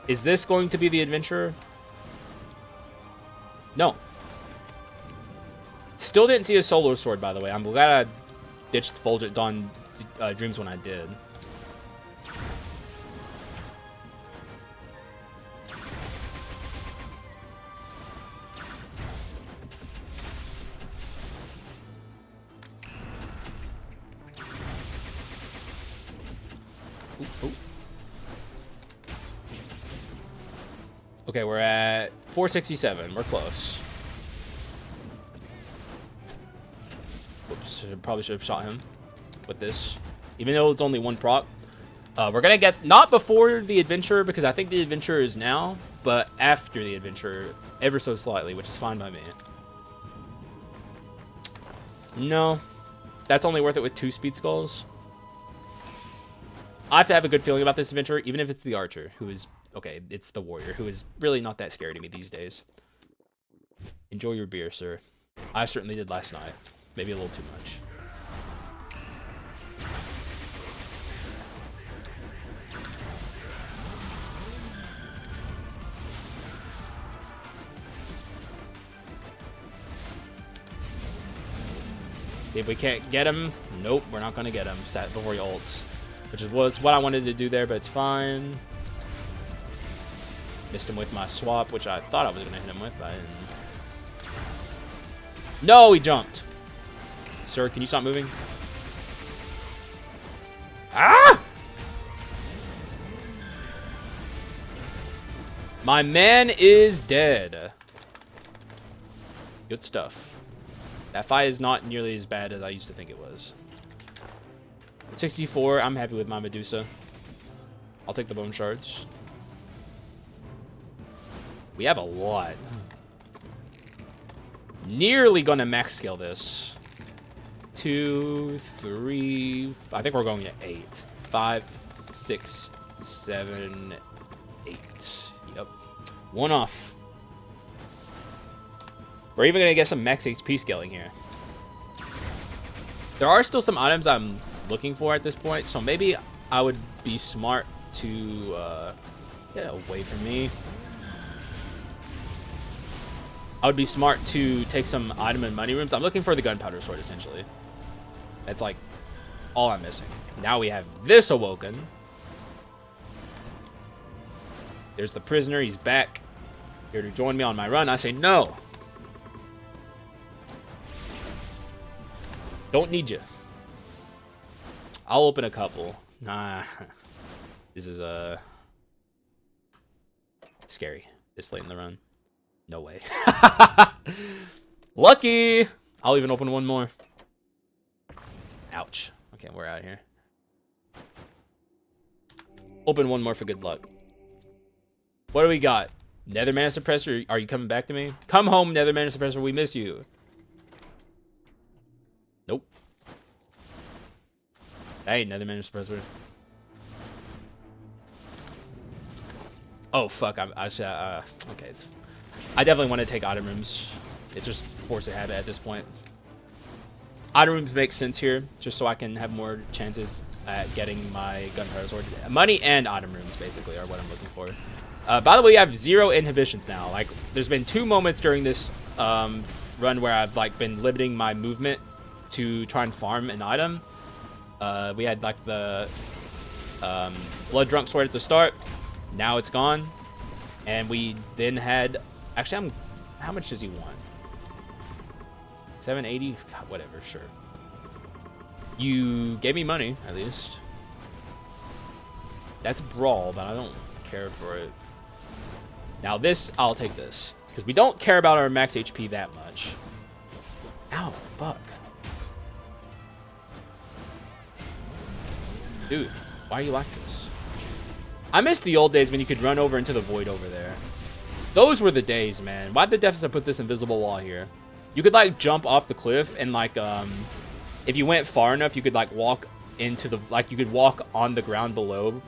Is this going to be the adventurer? No. Still didn't see a solo sword, by the way. I'm glad I ditched Fulgent Dawn Dreams when I did. Ooh, ooh. Okay, we're at 467. We're close. Whoops, probably should have shot him with this. Even though it's only one proc. We're gonna get, not before the adventure, because I think the adventure is now, but after the adventure, ever so slightly, which is fine by me. No, that's only worth it with 2 speed skulls. I have to have a good feeling about this adventure, even if it's the archer, who is, okay, it's the warrior, who is really not that scary to me these days. Enjoy your beer, sir. I certainly did last night. Maybe a little too much. See if we can't get him. Nope, we're not going to get him. Sat before he ults. Which was what I wanted to do there, but it's fine. Missed him with my swap, which I thought I was going to hit him with, but I didn't. No, he jumped. Sir, can you stop moving? Ah! My man is dead. Good stuff. That fight is not nearly as bad as I used to think it was. 64, I'm happy with my Medusa. I'll take the bone shards. We have a lot. Nearly gonna max scale this. 2, 3, I think we're going to 8. 5, 6, 7, 8. Yep. One off. We're even gonna get some max HP scaling here. There are still some items I'm looking for at this point, so maybe I would be smart to get away from me. I would be smart to take some item and money rooms. I'm looking for the gunpowder sword, essentially. That's like all I'm missing. Now we have this awoken. There's the prisoner. He's back here to join me on my run. I say no. Don't need you. I'll open a couple. Nah. This is scary. This late in the run. No way. Lucky. I'll even open one more. Ouch. Okay, we're out of here. Open one more for good luck. What do we got? Nether Mana Suppressor, are you coming back to me? Come home, Nether Mana Suppressor, we miss you. Nope. Hey, Nether Mana Suppressor. Oh, fuck, okay, I definitely want to take item rooms. It's just force of habit at this point. Item rooms make sense here, just so I can have more chances at getting my gunpowder sword. Money and item rooms, basically, are what I'm looking for. By the way, I have 0 inhibitions now. Like, there's been 2 moments during this run where I've like been limiting my movement to try and farm an item. We had like the blood drunk sword at the start. Now it's gone, and we then had. Actually, how much does he want? 780? God, whatever, sure. You gave me money, at least. That's brawl, but I don't care for it. Now this, I'll take this. Because we don't care about our max HP that much. Ow, fuck. Dude, why are you like this? I miss the old days when you could run over into the void over there. Those were the days, man. Why'd the devs put this invisible wall here? You could, like, jump off the cliff and, like, if you went far enough, you could, like, walk into the, like, you could walk on the ground below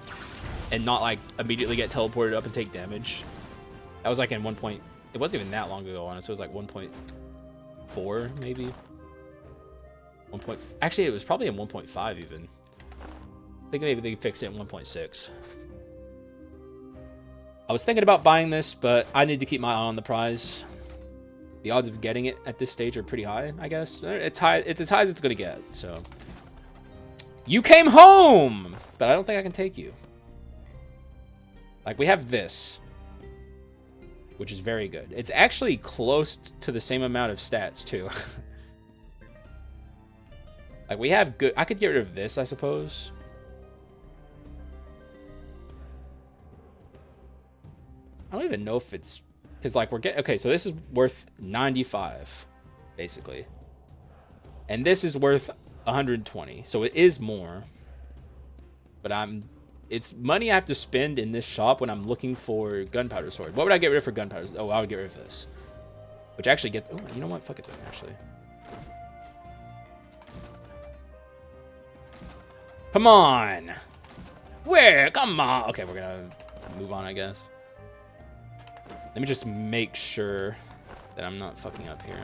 and not, like, immediately get teleported up and take damage. That was, like, in 1 point. It wasn't even that long ago, honestly. It was, like, 1.4, maybe. 1 point. Actually, it was probably in 1.5 even. I think maybe they fixed it in 1.6. I was thinking about buying this, but I need to keep my eye on the prize. The odds of getting it at this stage are pretty high, I guess. It's high. It's as high as it's gonna get. So, you came home, but I don't think I can take you. Like, we have this, which is very good. It's actually close to the same amount of stats too. Like, we have good. I could get rid of this, I suppose. I don't even know if it's, because, like, we're getting, okay, so this is worth 95, basically. And this is worth 120, so it is more. But it's money I have to spend in this shop when I'm looking for gunpowder sword. What would I get rid of for gunpowder? Oh, I would get rid of this. Which actually gets, oh, you know what? Fuck it then, actually. Come on. Where? Come on. Okay, we're gonna move on, I guess. Let me just make sure that I'm not fucking up here.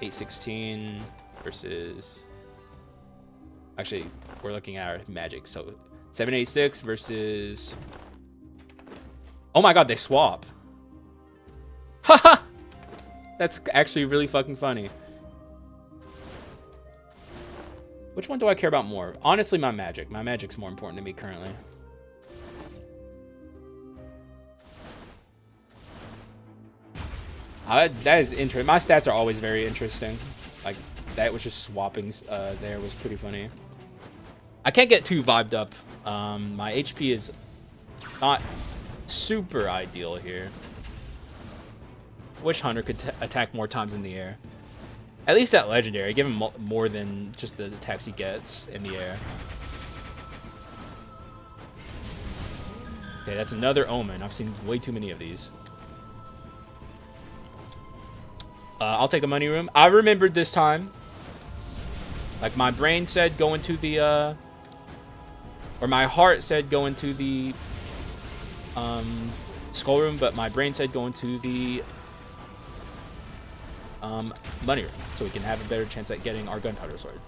816 versus... Actually, we're looking at our magic. So 786 versus... Oh my god, they swap. Haha! That's actually really fucking funny. Which one do I care about more? Honestly, my magic. My magic's more important to me currently. That is interesting. My stats are always very interesting. Like, that was just swapping there was pretty funny. I can't get too vibed up. My HP is not super ideal here. Wish Hunter could attack more times in the air. At least at Legendary. Give him more than just the attacks he gets in the air. Okay, that's another Omen. I've seen way too many of these. I'll take a money room. I remembered this time. Like, my brain said go into the, or my heart said go into the, skull room, but my brain said go into the, money room, so we can have a better chance at getting our gunpowder sword.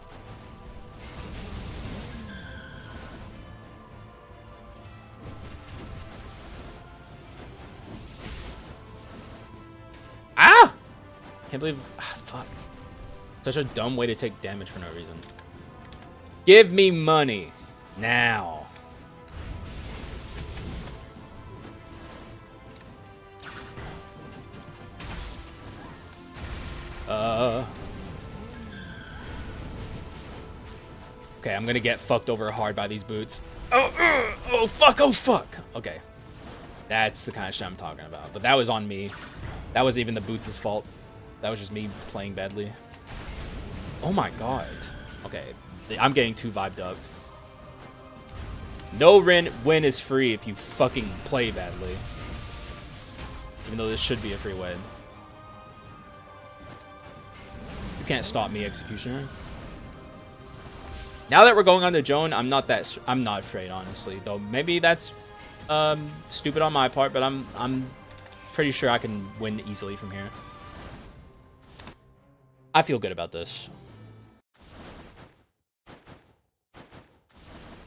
Ah! Can't believe, fuck. Such a dumb way to take damage for no reason. Give me money. Now. Okay, I'm gonna get fucked over hard by these boots. Oh, fuck, oh, fuck. Okay. That's the kind of shit I'm talking about. But that was on me. That wasn't even the boots' fault. That was just me playing badly. Oh my god. Okay, I'm getting too vibed up. No win is free if you fucking play badly. Even though this should be a free win. You can't stop me, Executioner. Now that we're going on to Joan, I'm not afraid, honestly. Though maybe that's stupid on my part, but I'm pretty sure I can win easily from here. I feel good about this.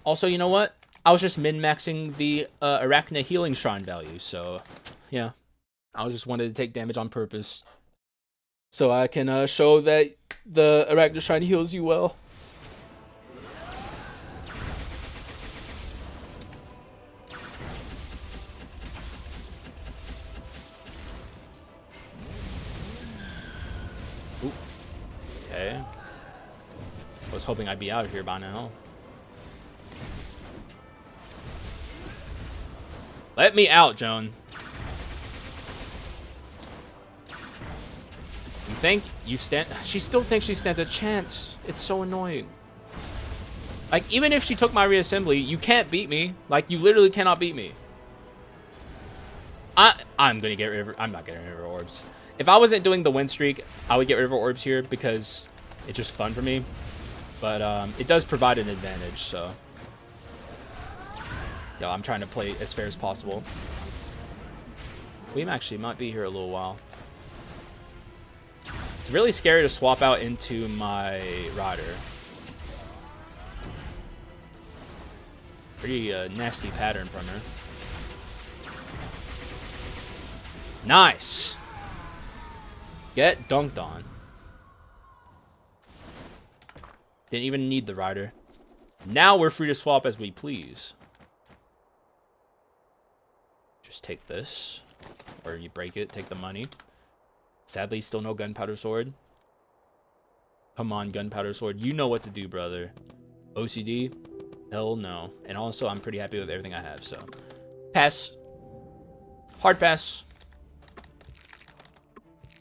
Also, you know what? I was just min-maxing the Arachna healing shrine value, so yeah. I just wanted to take damage on purpose. So I can show that the Arachna shrine heals you well. Ooh. Okay. I was hoping I'd be out of here by now. Let me out, Joan. You think you stand? She still thinks she stands a chance. It's so annoying. Like, even if she took my reassembly, you can't beat me. Like, you literally cannot beat me. I'm gonna get rid of. I'm not getting rid of orbs. If I wasn't doing the win streak, I would get rid of orbs here because it's just fun for me. But it does provide an advantage. So, yo, I'm trying to play as fair as possible. We actually might be here a little while. It's really scary to swap out into my rider. Pretty nasty pattern from her. Nice. Get dunked on. Didn't even need the rider. Now we're free to swap as we please. Just take this. Or you break it, take the money. Sadly, still no gunpowder sword. Come on, gunpowder sword. You know what to do, brother. OCD? Hell no. And also, I'm pretty happy with everything I have, so. Pass. Hard pass.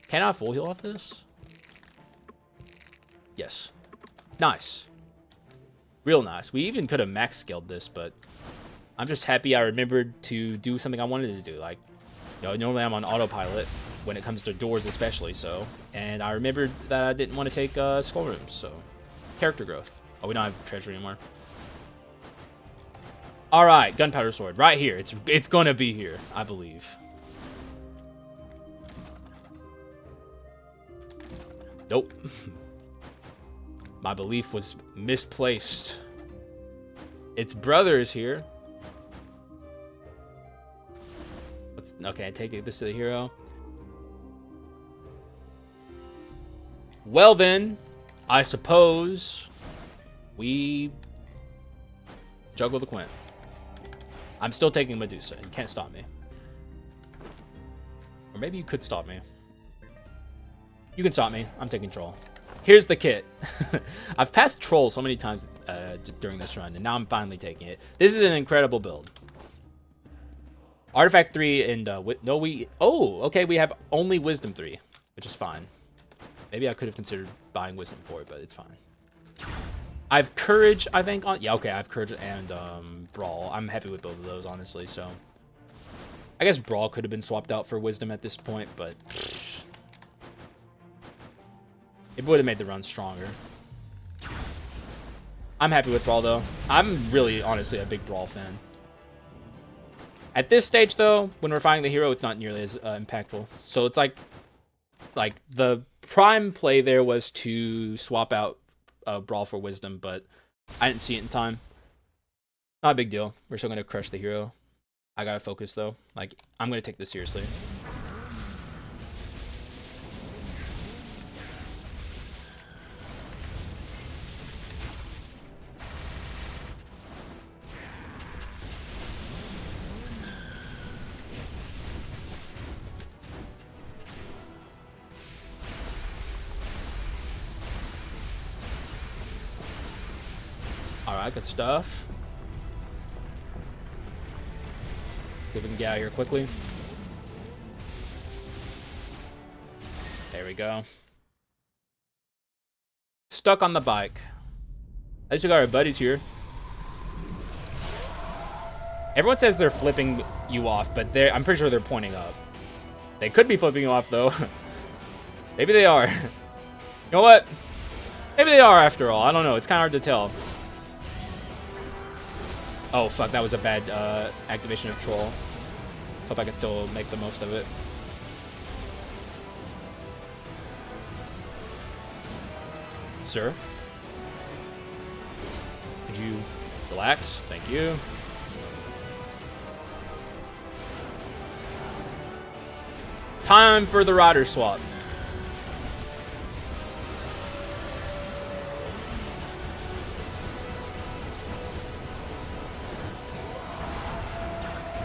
Can I full heal off this? Yes. Nice. Real nice. We even could have max scaled this, but I'm just happy I remembered to do something I wanted to do. Like, you know, normally I'm on autopilot when it comes to doors especially, so. And I remembered that I didn't want to take skull rooms, so. Character growth. Oh, we don't have treasure anymore. All right, gunpowder sword right here. It's gonna be here, I believe. Nope. My belief was misplaced. Its brother is here. Okay, I take this to the hero. Well then, I suppose we juggle the Quint. I'm still taking Medusa. You can't stop me. Or maybe you could stop me. You can stop me. I'm taking Troll. Here's the kit. I've passed Troll so many times during this run, and now I'm finally taking it. This is an incredible build. Artifact 3 and oh, okay, we have only Wisdom 3, which is fine. Maybe I could have considered buying Wisdom for it, but it's fine. I have Courage, I think, on. Yeah, okay, I have Courage and Brawl. I'm happy with both of those, honestly, so. I guess Brawl could have been swapped out for Wisdom at this point, but it would have made the run stronger. I'm happy with Brawl, though. I'm really, honestly, a big Brawl fan. At this stage, though, when we're fighting the hero, it's not nearly as impactful. So it's like the prime play there was to swap out Brawl for Wisdom, but I didn't see it in time. Not a big deal. We're still going to crush the hero. I got to focus, though. Like, I'm going to take this seriously. Alright, good stuff. See if we can get out of here quickly. There we go. Stuck on the bike. At least we got our buddies here. Everyone says they're flipping you off, but I'm pretty sure they're pointing up. They could be flipping you off, though. Maybe they are. You know what? Maybe they are after all. I don't know. It's kind of hard to tell. Oh, fuck. That was a bad activation of Troll. Let's hope I can still make the most of it. Sir? Could you relax? Thank you. Time for the rider swap.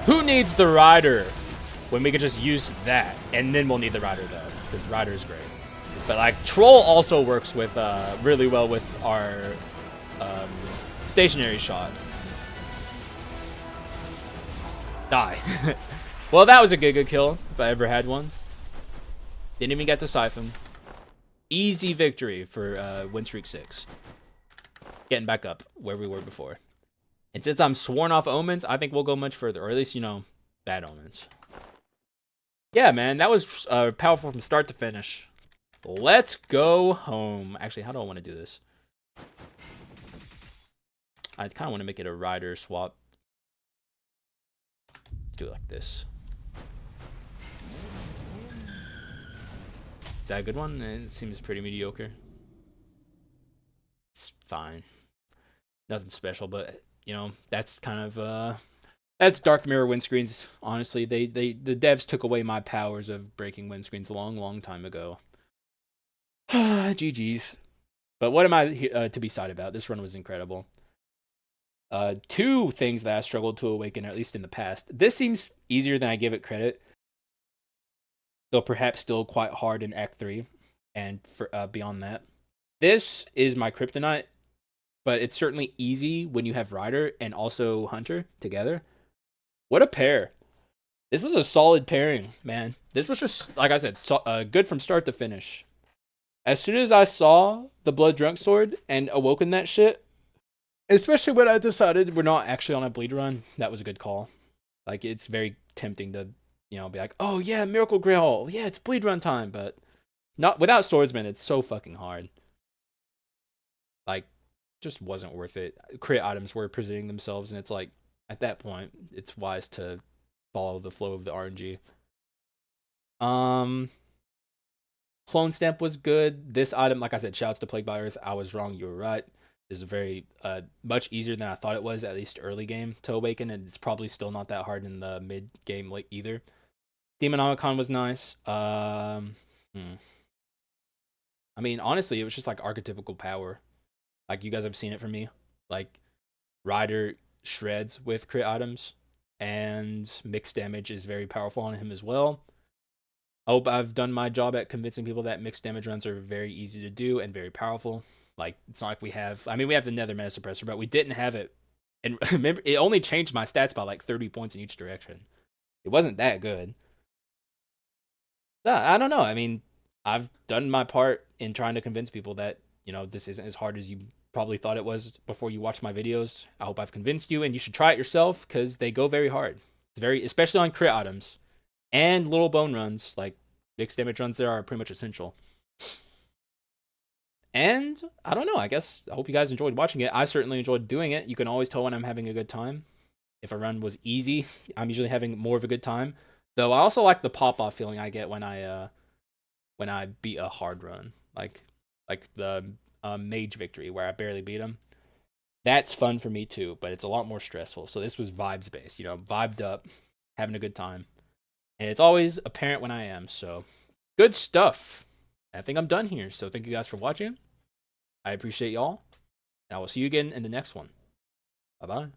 Who needs the rider when we could just use that? And then we'll need the rider, though, because rider is great. But, like, Troll also works with really well with our stationary shot. Die. Well, that was a good kill, if I ever had one. Didn't even get to siphon. Easy victory for win streak 6. Getting back up where we were before. And since I'm sworn off omens, I think we'll go much further. Or at least, you know, bad omens. Yeah, man, that was powerful from start to finish. Let's go home. Actually, how do I want to do this? I kind of want to make it a rider swap. Do it like this. Is that a good one? It seems pretty mediocre. It's fine. Nothing special, but you know, that's kind of that's Dark Mirror windscreens. Honestly, the devs took away my powers of breaking windscreens a long time ago. GG's. But what am I to be sad about? This run was incredible. Two things that I struggled to awaken, at least in the past. This seems easier than I give it credit, though perhaps still quite hard in Act 3 and for, beyond that. This is my kryptonite, but it's certainly easy when you have Rider and also Hunter together. What a pair. This was a solid pairing, man. This was just, like I said, good from start to finish. As soon as I saw the Blood Drunk Sword and awoken that shit, especially when I decided we're not actually on a bleed run, that was a good call. Like, it's very tempting to, you know, be like, oh yeah, Miracle Grail, yeah, it's bleed run time, but not without Swordsman, it's so fucking hard. Like, just wasn't worth it. Crit items were presenting themselves, and it's like, at that point, it's wise to follow the flow of the RNG. Clone Stamp was good. This item, like I said, shouts to Plague by Earth. I was wrong, you were right. Is very much easier than I thought it was, at least early game to awaken, and it's probably still not that hard in the mid game late either. Demonomicon was nice. I mean, honestly, it was just like archetypical power. Like, you guys have seen it from me. Like, Rider shreds with crit items, and mixed damage is very powerful on him as well. I hope I've done my job at convincing people that mixed damage runs are very easy to do and very powerful. Like, it's not like we have, I mean, we have the Nether Meta Suppressor, but we didn't have it. And remember, it only changed my stats by like 30 points in each direction. It wasn't that good. I don't know. I mean, I've done my part in trying to convince people that, you know, this isn't as hard as you probably thought it was before you watched my videos. I hope I've convinced you, and you should try it yourself because they go very hard. It's very, especially on crit items and little bone runs, like mixed damage runs there are pretty much essential. And I don't know, I guess I hope you guys enjoyed watching it. I certainly enjoyed doing it. You can always tell when I'm having a good time. If a run was easy, I'm usually having more of a good time. Though I also like the pop-off feeling I get when I beat a hard run, like the mage victory where I barely beat him. That's fun for me too, but it's a lot more stressful. So this was vibes based, you know, vibed up, having a good time. And it's always apparent when I am, so good stuff. I think I'm done here, so thank you guys for watching. I appreciate y'all, and I will see you again in the next one. Bye-bye.